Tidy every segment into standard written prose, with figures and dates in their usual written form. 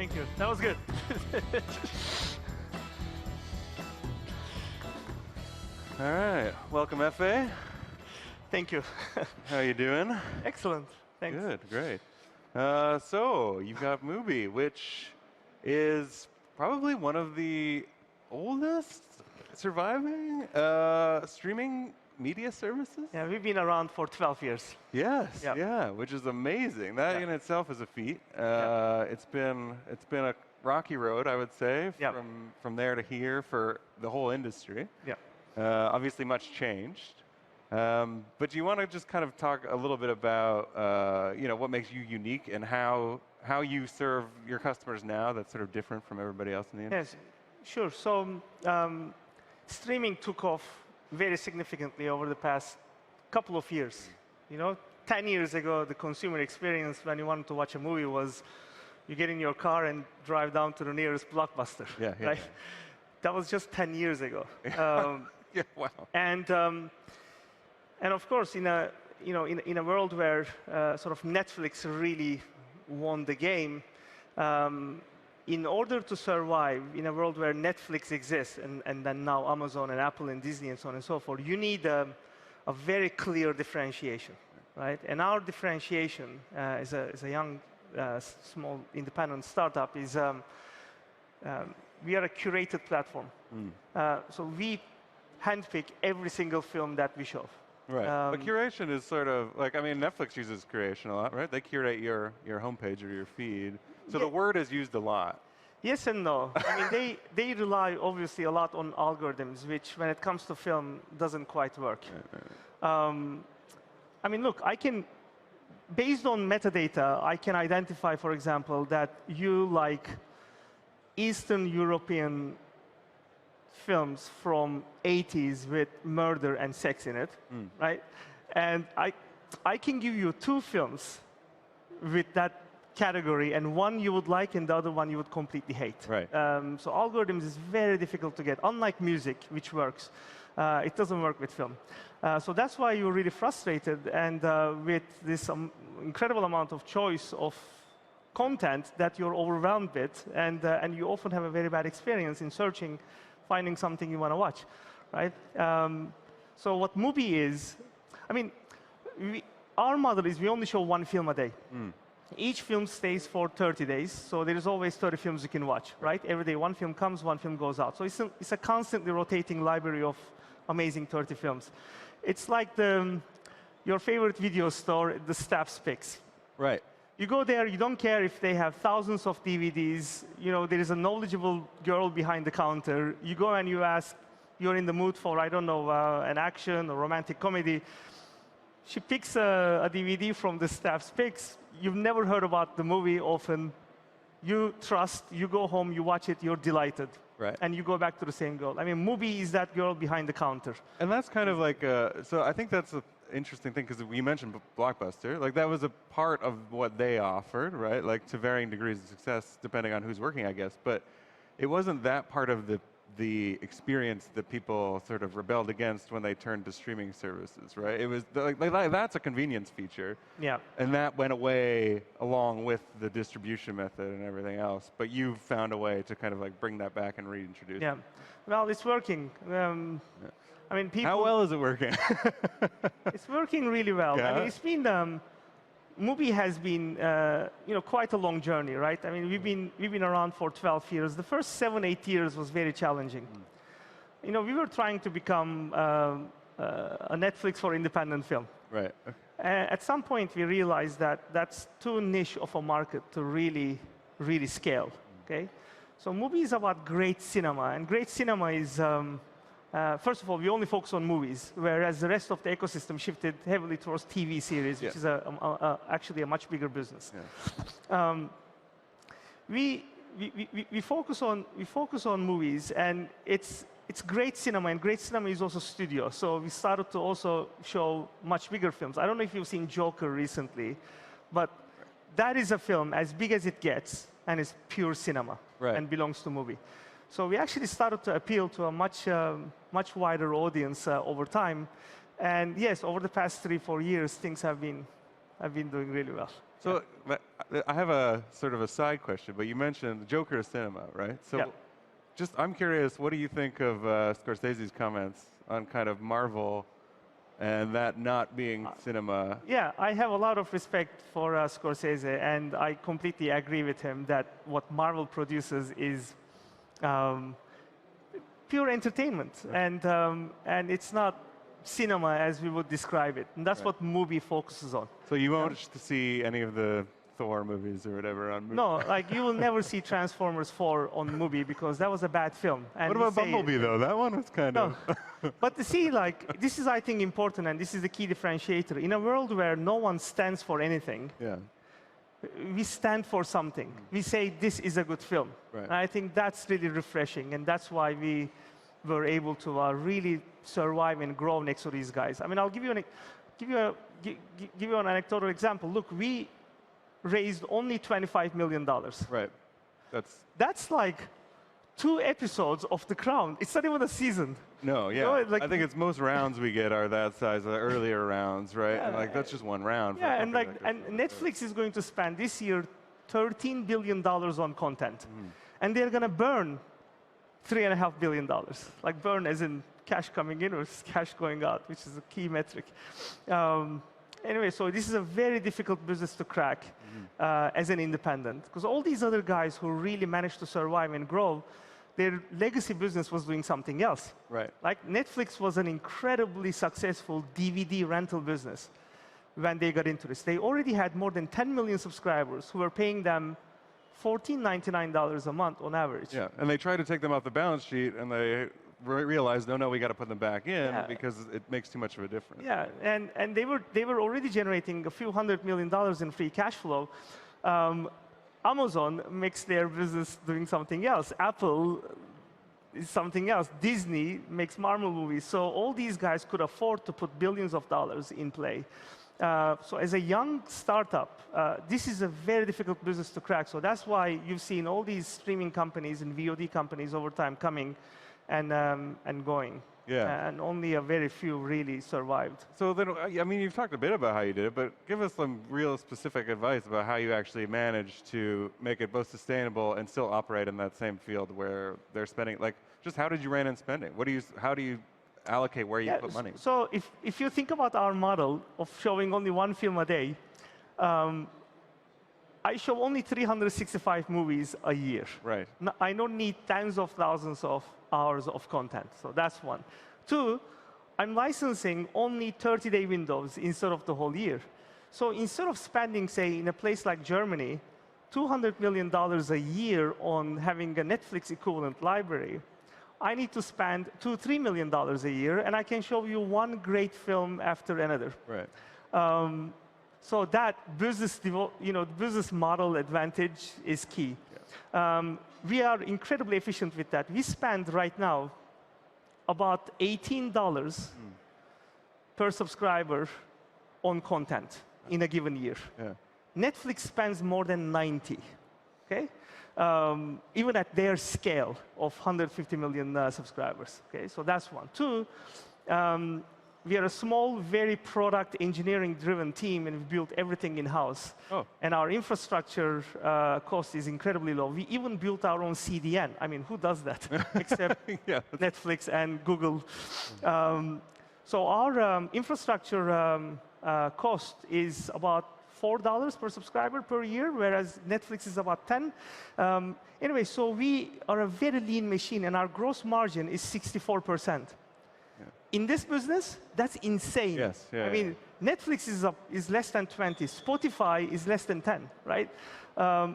Thank you. That was good. All right. Welcome, F.A. Thank you. How you doing? Excellent. Thanks. Good. Great. So you've got Mubi, which is probably one of the oldest surviving streaming media services. Yeah, we've been around for 12 years. Yes. Yep. Yeah. Which is amazing. That Yep. in itself is a feat. Yep. It's been a rocky road, I would say, Yep. from there to here for the whole industry. Yeah. Obviously, much changed. But do you want to just kind of talk a little bit about what makes you unique and how you serve your customers now that's sort of different from everybody else in the industry? Yes, sure. So streaming took off very significantly over the past couple of years. 10 years ago, the consumer experience when you wanted to watch a movie was you get in your car and drive down to the nearest Blockbuster. Yeah, right? That was just 10 years ago. Yeah, wow. And of course, in a world where sort of Netflix really won the game, in order to survive in a world where Netflix exists and then now Amazon and Apple and Disney and so on and so forth, you need a very clear differentiation, right? And our differentiation as a young, small independent startup is we are a curated platform. So we handpick every single film that we show. Right. But curation is sort of like, I mean, Netflix uses curation a lot, right? They curate your homepage or your feed. So the word is used a lot. Yes and no. I mean, they rely obviously a lot on algorithms, which when it comes to film doesn't quite work. I mean, look, based on metadata, I can identify, for example, that you like Eastern European films from 80s with murder and sex in it, right? And I can give you 2 films with that category, and one you would like and the other one you would completely hate. Right. So algorithms is very difficult to get. Unlike music, which works, it doesn't work with film. So that's why you're really frustrated, and with this incredible amount of choice of content that you're overwhelmed with, and you often have a very bad experience in searching, finding something you want to watch, right? So what Mubi is, I mean, our model is we only show 1 film a day. Each film stays for 30 days, so there is always 30 films you can watch, right? Every day 1 film comes, 1 film goes out. So it's a constantly rotating library of amazing 30 films. It's like your favorite video store, the staff's picks. Right. You go there, you don't care if they have thousands of DVDs. There is a knowledgeable girl behind the counter. You go and you ask, you're in the mood for, I don't know, an action or romantic comedy. She picks a DVD from the staff's picks. You've never heard about the movie often. You trust, you go home, you watch it, you're delighted. Right. And you go back to the same girl. I mean, Mubi is that girl behind the counter. And that's kind of like, so I think that's an interesting thing, because you mentioned Blockbuster. Like, that was a part of what they offered, right? Like, to varying degrees of success, depending on who's working, I guess. But it wasn't that part of the experience that people sort of rebelled against when they turned to streaming services, right? It was like that's a convenience feature. Yeah. And that went away along with the distribution method and everything else. But you found a way to kind of like bring that back and reintroduce it. Well, it's working. I mean, people. How well is it working? It's working really well. Yeah. I mean, it's been Mubi has been quite a long journey, right? I mean, we've been around for 12 years. The first 7, 8 years was very challenging. We were trying to become a Netflix for independent film. Right. At some point, we realized that that's too niche of a market to really scale. Okay, so Mubi is about great cinema, and great cinema is. First of all, we only focus on movies, whereas the rest of the ecosystem shifted heavily towards TV series, which is actually a much bigger business. Yeah. We focus on movies, and it's great cinema, and great cinema is also studio. So we started to also show much bigger films. I don't know if you've seen Joker recently, but that is a film as big as it gets, and it's pure cinema, and belongs to Mubi. So we actually started to appeal to a much wider audience over time. And yes, over the past 3, 4 years, things have been doing really well. So I have a sort of a side question, but you mentioned Joker is cinema, right? So Yeah. just I'm curious, what do you think of Scorsese's comments on kind of Marvel and that not being cinema? Yeah, I have a lot of respect for Scorsese, and I completely agree with him that what Marvel produces is pure entertainment, and it's not cinema as we would describe it. And that's what Mubi focuses on. So you won't see any of the Thor movies or whatever on Mubi? No, like you will never see Transformers 4 on Mubi because that was a bad film. And what about Bumblebee though? That one was kind of... But you see, like, this is, I think, important, and this is the key differentiator. In a world where no one stands for anything, we stand for something. We say, this is a good film. Right. And I think that's really refreshing, and that's why we were able to really survive and grow next to these guys. I mean, I'll give you an anecdotal example. Look, we raised only $25 million. Right. That's like 2 episodes of The Crown. It's not even a season. No, yeah. You know, like, I think it's most rounds we get are that size, the earlier rounds, right? Yeah, and like that's just one round. For yeah, and Netflix is going to spend this year $13 billion on content. And they're going to burn $3.5 billion. Like burn as in cash coming in or cash going out, which is a key metric. Anyway, so this is a very difficult business to crack as an independent, because all these other guys who really managed to survive and grow, their legacy business was doing something else. Right. Like Netflix was an incredibly successful DVD rental business when they got into this. They already had more than 10 million subscribers who were paying them $14.99 a month on average. Yeah, and they tried to take them off the balance sheet, and they realized, no, we got to put them back in because it makes too much of a difference. Yeah, and they were already generating a few $100 million in free cash flow. Amazon makes their business doing something else. Apple is something else. Disney makes Marvel movies. So all these guys could afford to put billions of dollars in play. So as a young startup, this is a very difficult business to crack. So that's why you've seen all these streaming companies and VOD companies over time coming and going. Yeah. And only a very few really survived. So then, I mean, you've talked a bit about how you did it, but give us some real specific advice about how you actually managed to make it both sustainable and still operate in that same field where they're spending, like, just how did you rein in spending? How do you allocate where you put money? So if you think about our model of showing only 1 film a day, I show only 365 movies a year. Right. I don't need tens of thousands of hours of content. So that's one. 2, I'm licensing only 30-day windows instead of the whole year. So instead of spending, say, in a place like Germany, $200 million a year on having a Netflix equivalent library, I need to spend $2-3 million a year, and I can show you 1 great film after another. Right. So that business model advantage is key. Yeah. We are incredibly efficient with that. We spend right now about $18 per subscriber on content in a given year. Yeah. Netflix spends more than 90. Okay? Even at their scale of 150 million subscribers. Okay? So that's one. 2, we are a small, very product engineering-driven team, and we built everything in-house. Oh. And our infrastructure cost is incredibly low. We even built our own CDN. I mean, who does that except Netflix and Google? So our infrastructure cost is about $4 per subscriber per year, whereas Netflix is about 10. Anyway, so we are a very lean machine, and our gross margin is 64%. In this business, that's insane. Yes, I mean, Netflix is less than 20. Spotify is less than 10, right?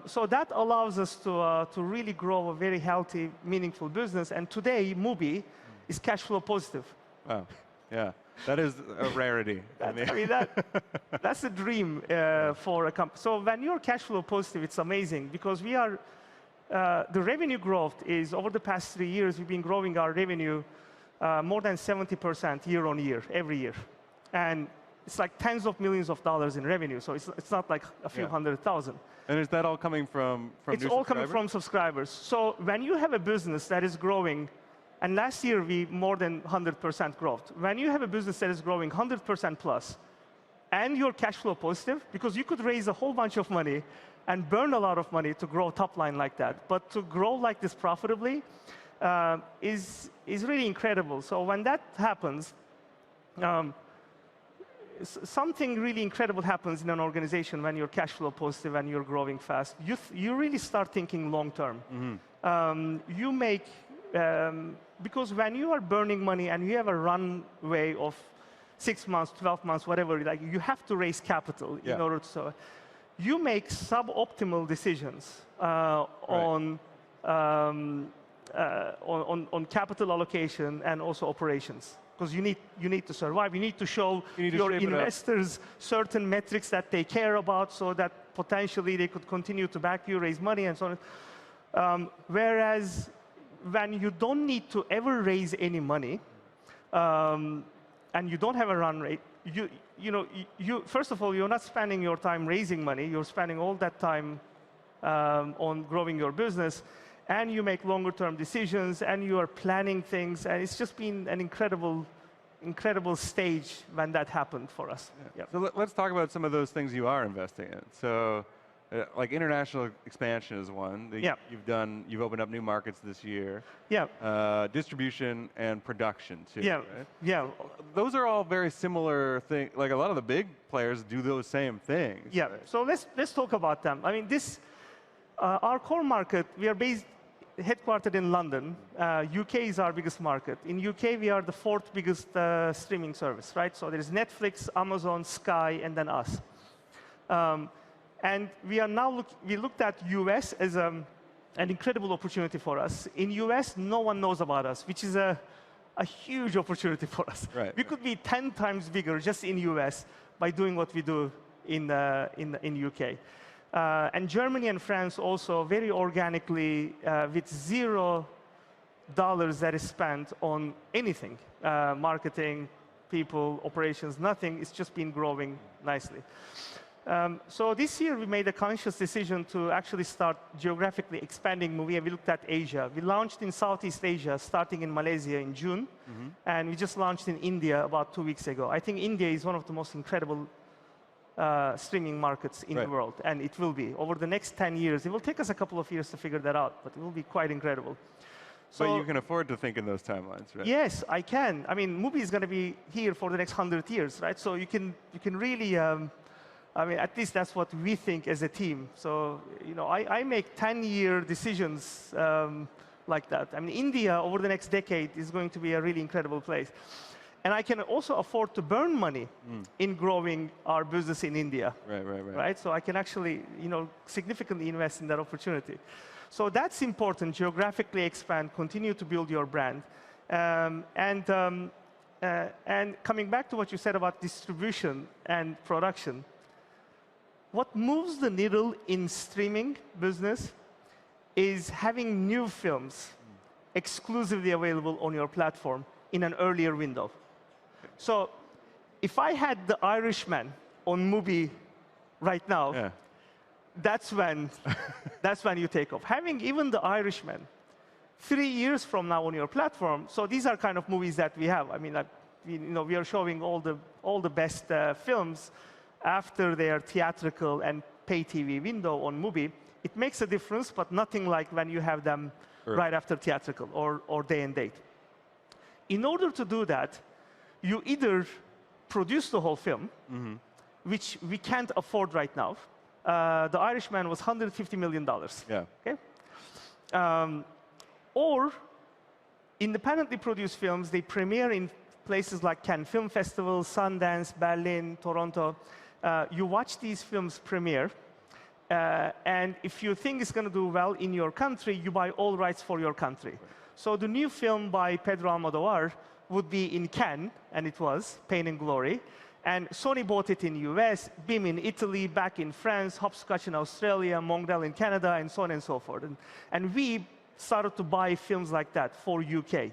So that allows us to really grow a very healthy, meaningful business. And today, Mubi is cash flow positive. Wow, yeah. That is a rarity. I mean, that's a dream for a company. So when you're cash flow positive, it's amazing because we are, the revenue growth is, over the past 3 years, we've been growing our revenue more than 70% year on year, every year. And it's like tens of millions of dollars in revenue. So it's not like a few hundred thousand. And is that all coming from It's all coming from subscribers. So when you have a business that is growing, and last year we more than 100% growth. When you have a business that is growing 100% plus, and you're cash flow positive, because you could raise a whole bunch of money and burn a lot of money to grow top line like that. But to grow like this profitably is really incredible. So when that happens, something really incredible happens in an organization when you're cash flow positive and you're growing fast. You really start thinking long term. You make, because when you are burning money and you have a runway of 6 months, 12 months, whatever, like you have to raise capital in order to, so you make suboptimal decisions on capital allocation and also operations. Because you need to survive. You need to show your investors certain metrics that they care about, so that potentially they could continue to back you, raise money, and so on. Whereas when you don't need to ever raise any money, and you don't have a run rate, first of all, you're not spending your time raising money. You're spending all that time on growing your business. And you make longer-term decisions, and you are planning things, and it's just been an incredible stage when that happened for us. Yeah. So let's talk about some of those things you are investing in. So, like international expansion is one. You've opened up new markets this year. Yeah. Distribution and production too. Yeah. Right? Yeah. Those are all very similar things. Like a lot of the big players do those same things. Yeah. Right? So let's talk about them. I mean, our core market, we are headquartered in London. UK is our biggest market. In UK, we are the 4th biggest streaming service, right? So there's Netflix, Amazon, Sky, and then us. And we are now we looked at US as an incredible opportunity for us. In US, no one knows about us, which is a huge opportunity for us. Right, we could be 10 times bigger just in US by doing what we do in UK. And Germany and France also very organically, with $0 that is spent on anything, marketing, people, operations, nothing. It's just been growing nicely. So this year we made a conscious decision to actually start geographically expanding Mubi, and we looked at Asia. We launched in Southeast Asia, starting in Malaysia in June, and we just launched in India about 2 weeks ago. I think India is one of the most incredible streaming markets in the world, and it will be. Over the next 10 years, it will take us a couple of years to figure that out, but it will be quite incredible. So, but you can afford to think in those timelines, right? Yes, I can. I mean, Mubi is going to be here for the next 100 years, right? So you can really, I mean, at least that's what we think as a team. So, I make 10-year decisions like that. I mean, India, over the next decade, is going to be a really incredible place. And I can also afford to burn money in growing our business in India. Right? So I can actually, significantly invest in that opportunity. So that's important, geographically expand, continue to build your brand. And coming back to what you said about distribution and production, what moves the needle in streaming business is having new films exclusively available on your platform in an earlier window. So if I had The Irishman on Mubi right now, that's when you take off. Having even The Irishman 3 years from now on your platform, so these are kind of movies that we have. I mean, we are showing all the best films after their theatrical and pay TV window on Mubi. It makes a difference, but nothing like when you have them right after theatrical or day and date. In order to do that, you either produce the whole film, which we can't afford right now. The Irishman was $150 million. Yeah. Okay? Or independently produced films, they premiere in places like Cannes Film Festival, Sundance, Berlin, Toronto. You watch these films premiere, and if you think it's going to do well in your country, you buy all rights for your country. So the new film by Pedro Almodovar would be in Cannes, and it was, Pain and Glory. And Sony bought it in US, BIM in Italy, back in France, Hopscotch in Australia, Mongrel in Canada, and so on and so forth. And we started to buy films like that for UK.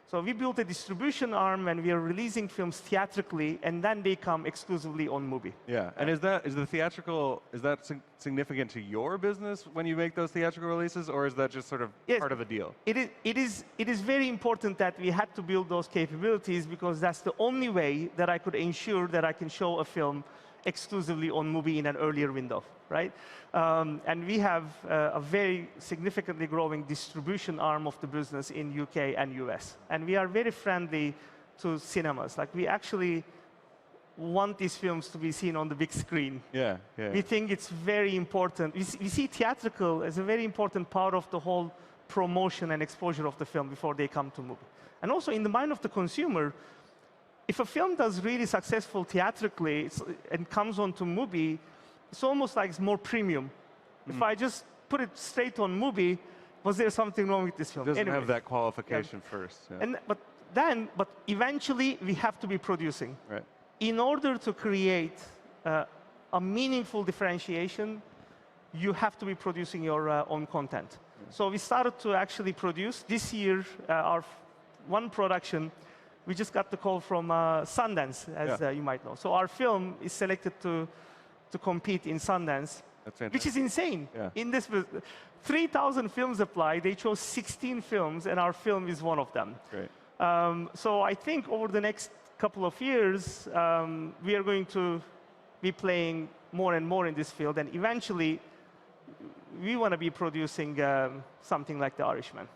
So we built a distribution arm, and we are releasing films theatrically, and then they come exclusively on Mubi. Yeah, and is the theatrical, is that significant to your business when you make those theatrical releases, or is that just sort of part of the deal? It is very important that we had to build those capabilities, because that's the only way that I could ensure that I can show a film exclusively on Mubi in an earlier window, right? And we have a very significantly growing distribution arm of the business in UK and US. And we are very friendly to cinemas. Like, we actually want these films to be seen on the big screen. Yeah, yeah. We think it's very important. We see theatrical as a very important part of the whole promotion and exposure of the film before they come to Mubi. And also, in the mind of the consumer, if a film does really successful theatrically and comes onto Mubi, it's almost like it's more premium. If I just put it straight on Mubi, was there something wrong with this film? It doesn't have that qualification first. Yeah. But eventually, we have to be producing. Right. In order to create a meaningful differentiation, you have to be producing your own content. So we started to actually produce. This year, our one production, we just got the call from Sundance, as you might know. So our film is selected to compete in Sundance, which is insane. Yeah. In this, 3,000 films apply. They chose 16 films, and our film is one of them. Great. So I think over the next couple of years, we are going to be playing more and more in this field, and eventually, we want to be producing something like The Irishman.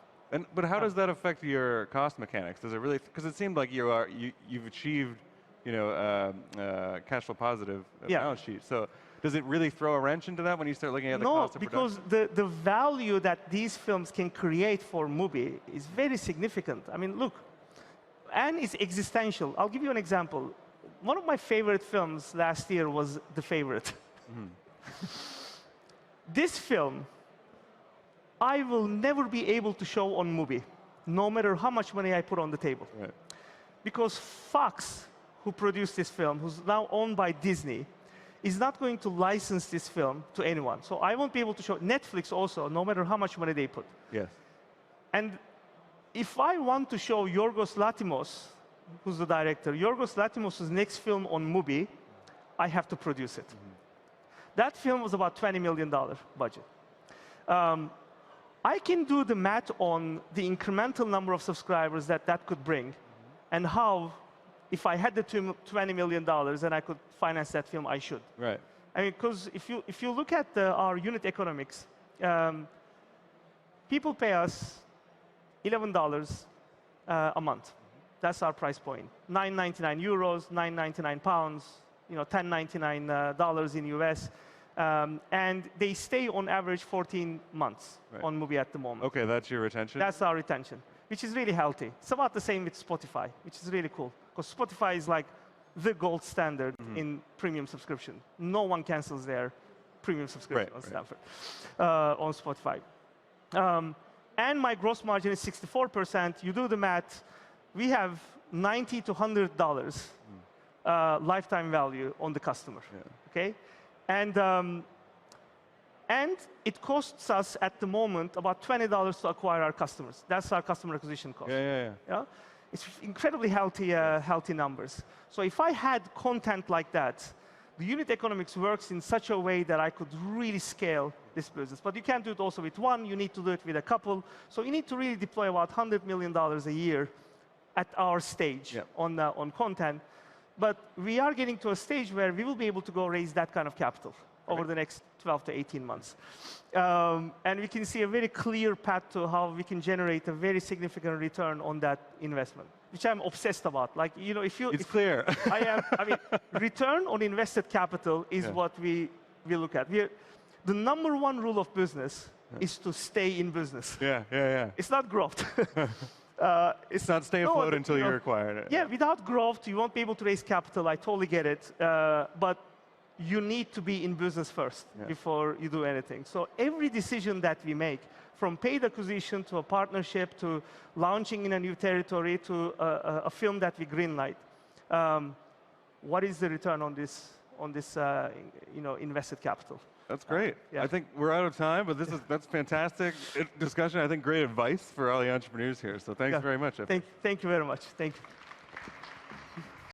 But how does that affect your cost mechanics? Does it really? Because it seemed like you've achieved, cash flow positive balance sheet. So does it really throw a wrench into that when you start looking at the cost of production? No, because the value that these films can create for Mubi is very significant. I mean, look, and it's existential. I'll give you an example. One of my favorite films last year was The Favorite. This film, I will never be able to show on Mubi, no matter how much money I put on the table. Right. Because Fox, who produced this film, who's now owned by Disney, is not going to license this film to anyone. So I won't be able to show Netflix also, no matter how much money they put. Yes. And if I want to show Yorgos Lanthimos, who's the director, Yorgos Lanthimos' next film on Mubi, I have to produce it. That film was about $20 million budget. I can do the math on the incremental number of subscribers that could bring, and how, if I had the $20 million and I could finance that film, I should. Right. I mean, because if you look at our unit economics, people pay us $11 a month. That's our price point. €9.99 euros, £9.99, $10.99 in US. And they stay on average 14 months on Mubi at the moment. Okay, that's your retention? That's our retention, which is really healthy. It's about the same with Spotify, which is really cool. Because Spotify is like the gold standard in premium subscription. No one cancels their premium subscription on Spotify. And my gross margin is 64%. You do the math. We have $90 to $100 lifetime value on the customer. Okay? And it costs us at the moment about $20 to acquire our customers. That's our customer acquisition cost. Yeah? It's incredibly healthy numbers. So if I had content like that, the unit economics works in such a way that I could really scale this business. But you can't do it also with one. You need to do it with a couple. So you need to really deploy about $100 million a year at our stage on content. But we are getting to a stage where we will be able to go raise that kind of capital over the next 12 to 18 months. And we can see a very clear path to how we can generate a very significant return on that investment, which I'm obsessed about. Like, if you... It's clear. I mean, return on invested capital is what we look at. The number one rule of business is to stay in business. It's not growth. It's not stay afloat until you're acquired. Yeah, without growth, you won't be able to raise capital. I totally get it. But you need to be in business first before you do anything. So every decision that we make, from paid acquisition to a partnership to launching in a new territory to a film that we greenlight, what is the return on this invested capital? That's great. I think we're out of time, but that's fantastic discussion. I think great advice for all the entrepreneurs here. So thanks very much. Thank you very much. Thank you.